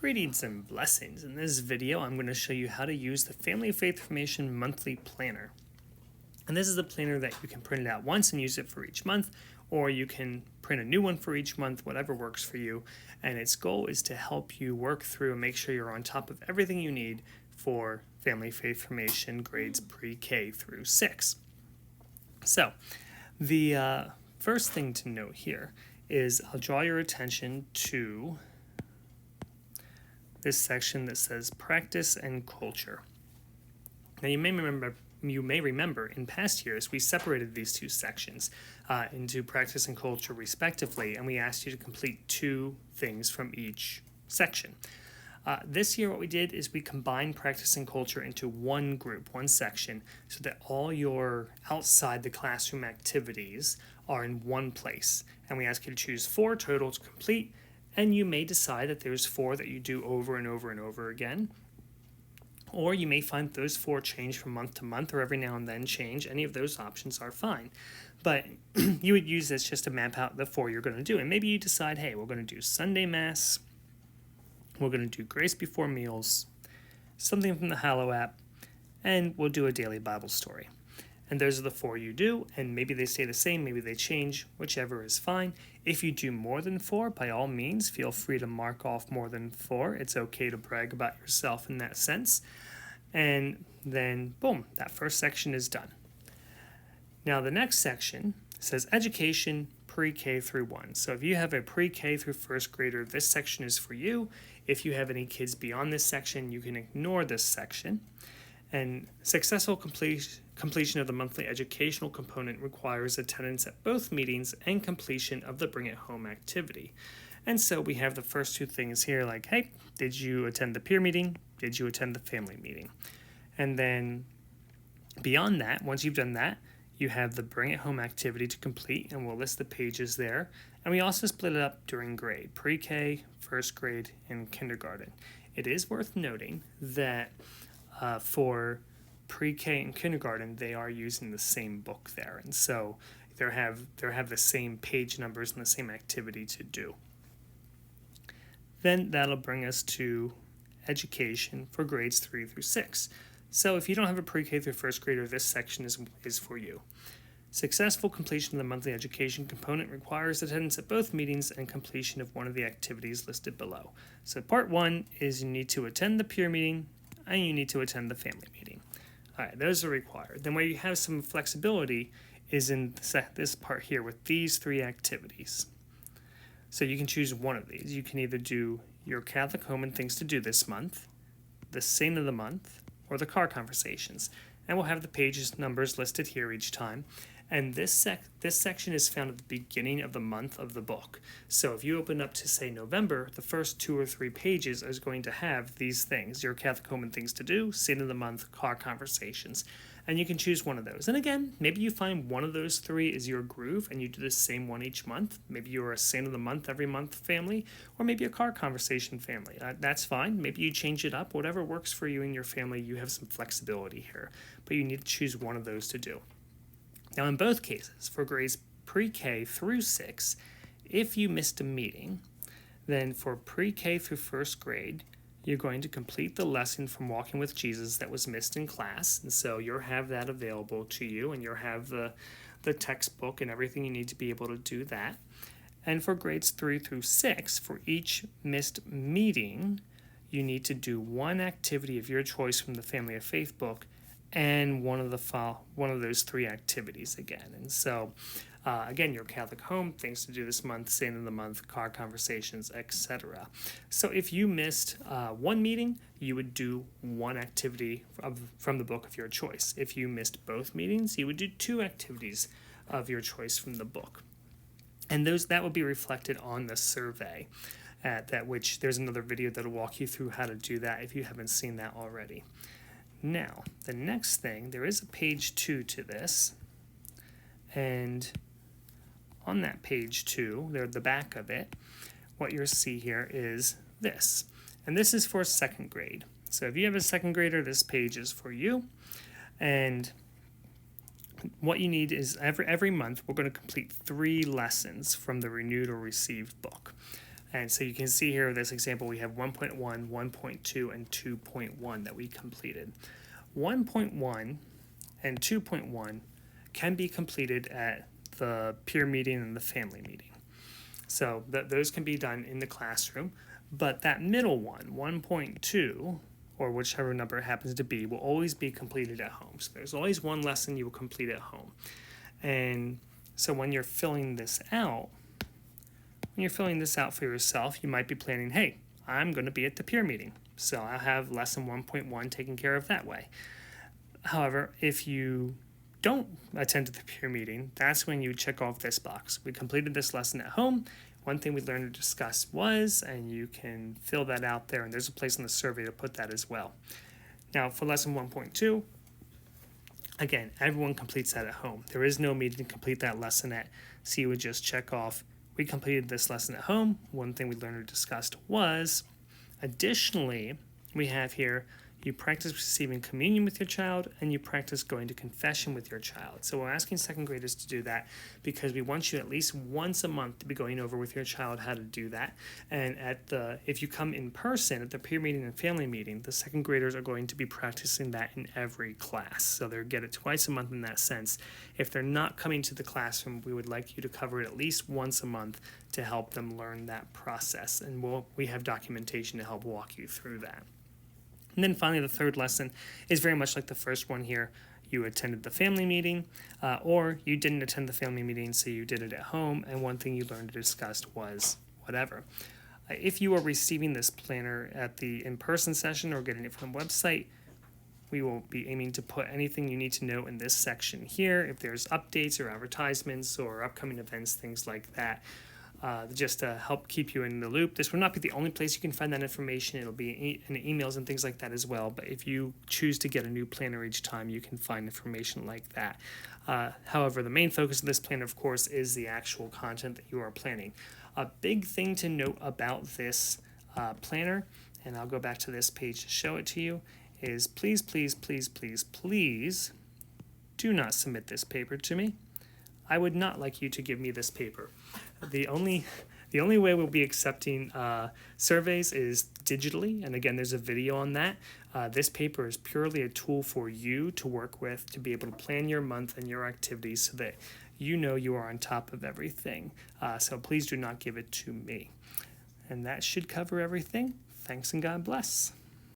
Greetings and blessings. In this video, I'm going to show you how to use the Family of Faith Formation Monthly Planner. And this is a planner that you can print it out once and use it for each month, or you can print a new one for each month, whatever works for you. And its goal is to help you work through and make sure you're on top of everything you need for Family of Faith Formation grades pre-K through 6. So, the first thing to note here is I'll draw your attention to this section that says Practice and Culture. Now you may remember in past years we separated these two sections into Practice and Culture respectively, and we asked you to complete 2 things from each section. This year what we did is we combined Practice and Culture into one group, one section, so that all your outside the classroom activities are in one place. And we ask you to choose 4 total to complete, and you may decide that there's 4 that you do over and over and over again. Or you may find those 4 change from month to month, or every now and then change. Any of those options are fine. But you would use this just to map out the 4 you're going to do. And maybe you decide, hey, we're going to do Sunday Mass, we're going to do Grace Before Meals, something from the Hallow app, and we'll do a daily Bible story. And those are the 4 you do, and maybe they stay the same, maybe they change, whichever is fine. If you do more than 4, by all means, feel free to mark off more than 4. It's okay to brag about yourself in that sense. And then, boom, that first section is done. Now the next section says Education Pre-K through 1. So if you have a pre-K through first grader, this section is for you. If you have any kids beyond this section, you can ignore this section. And successful completion of the monthly educational component requires attendance at both meetings and completion of the Bring It Home activity. And so we have the first 2 things here, like, hey, did you attend the peer meeting? Did you attend the family meeting? And then beyond that, once you've done that, you have the Bring It Home activity to complete, and we'll list the pages there. And we also split it up during grade, pre-K, first grade, and kindergarten. It is worth noting that for pre-K and kindergarten, they are using the same book there, and so they have the same page numbers and the same activity to do. Then that'll bring us to education for grades 3 through 6. So if you don't have a pre-K through first grader, this section is for you. Successful completion of the monthly education component requires attendance at both meetings and completion of one of the activities listed below. So part 1 is you need to attend the peer meeting and you need to attend the family meeting. All right, those are required. Then where you have some flexibility is in this part here with these 3 activities. So you can choose one of these. You can either do your Catholic Home and Things to Do this month, the Saint of the Month, or the Car Conversations. And we'll have the pages numbers listed here each time. And this section is found at the beginning of the month of the book. So if you open up to, say, November, the first 2 or 3 pages is going to have these things: your Catholic Home and Things to Do, Saint of the Month, Car Conversations. And you can choose one of those. And again, maybe you find one of those 3 is your groove and you do the same one each month. Maybe you're a Saint of the Month every month family, or maybe a Car Conversation family. That's fine. Maybe you change it up. Whatever works for you and your family, you have some flexibility here. But you need to choose one of those to do. Now, in both cases, for grades pre-K through 6, if you missed a meeting, then for pre-K through first grade, you're going to complete the lesson from Walking with Jesus that was missed in class. And so you'll have that available to you, and you'll have the textbook and everything you need to be able to do that. And for grades 3 through 6, for each missed meeting, you need to do one activity of your choice from the Family of Faith book and one of those 3 activities again. And so, again, your Catholic Home, Things to Do this month, Saint of the Month, Car Conversations, etc. So if you missed one meeting, you would do one activity from the book of your choice. If you missed both meetings, you would do 2 activities of your choice from the book. And that would be reflected on the survey, which there's another video that'll walk you through how to do that if you haven't seen that already. Now, the next thing, there is a page 2 to this, and on that page 2, the back of it, what you'll see here is this, and this is for second grade. So if you have a second grader, this page is for you, and what you need is every month we're going to complete 3 lessons from the renewed or received book. And so you can see here in this example, we have 1.1, 1.2, and 2.1 that we completed. 1.1 and 2.1 can be completed at the peer meeting and the family meeting. So those can be done in the classroom, but that middle one, 1.2, or whichever number it happens to be, will always be completed at home. So there's always one lesson you will complete at home. And so when you're filling this out, for yourself, you might be planning, hey, I'm going to be at the peer meeting, so I'll have lesson 1.1 taken care of that way. However, if you don't attend to the peer meeting, that's when you check off this box. We completed this lesson at home. One thing we learned to discuss was, and you can fill that out there, and there's a place in the survey to put that as well. Now, for lesson 1.2, again, everyone completes that at home. There is no meeting to complete that lesson at, so you would just check off, we completed this lesson at home. One thing we learned or discussed was, additionally, we have here, you practice receiving communion with your child, and you practice going to confession with your child. So we're asking second graders to do that because we want you at least once a month to be going over with your child how to do that. And if you come in person at the peer meeting and family meeting, the second graders are going to be practicing that in every class. So they'll get it twice a month in that sense. If they're not coming to the classroom, we would like you to cover it at least once a month to help them learn that process. And we have documentation to help walk you through that. And then finally, the third lesson is very much like the first one here. You attended the family meeting, or you didn't attend the family meeting, so you did it at home, and one thing you learned or discussed was whatever. If you are receiving this planner at the in-person session or getting it from the website, we will be aiming to put anything you need to know in this section here, if there's updates or advertisements or upcoming events, things like that. Just to help keep you in the loop. This will not be the only place you can find that information. It'll be in emails and things like that as well. But if you choose to get a new planner each time, you can find information like that. However, the main focus of this planner, of course, is the actual content that you are planning. A big thing to note about this planner, and I'll go back to this page to show it to you, is please, please, please, please, please do not submit this paper to me. I would not like you to give me this paper. The only way we'll be accepting surveys is digitally, and again, there's a video on that. This paper is purely a tool for you to work with to be able to plan your month and your activities so that you know you are on top of everything. So please do not give it to me. And that should cover everything. Thanks and God bless.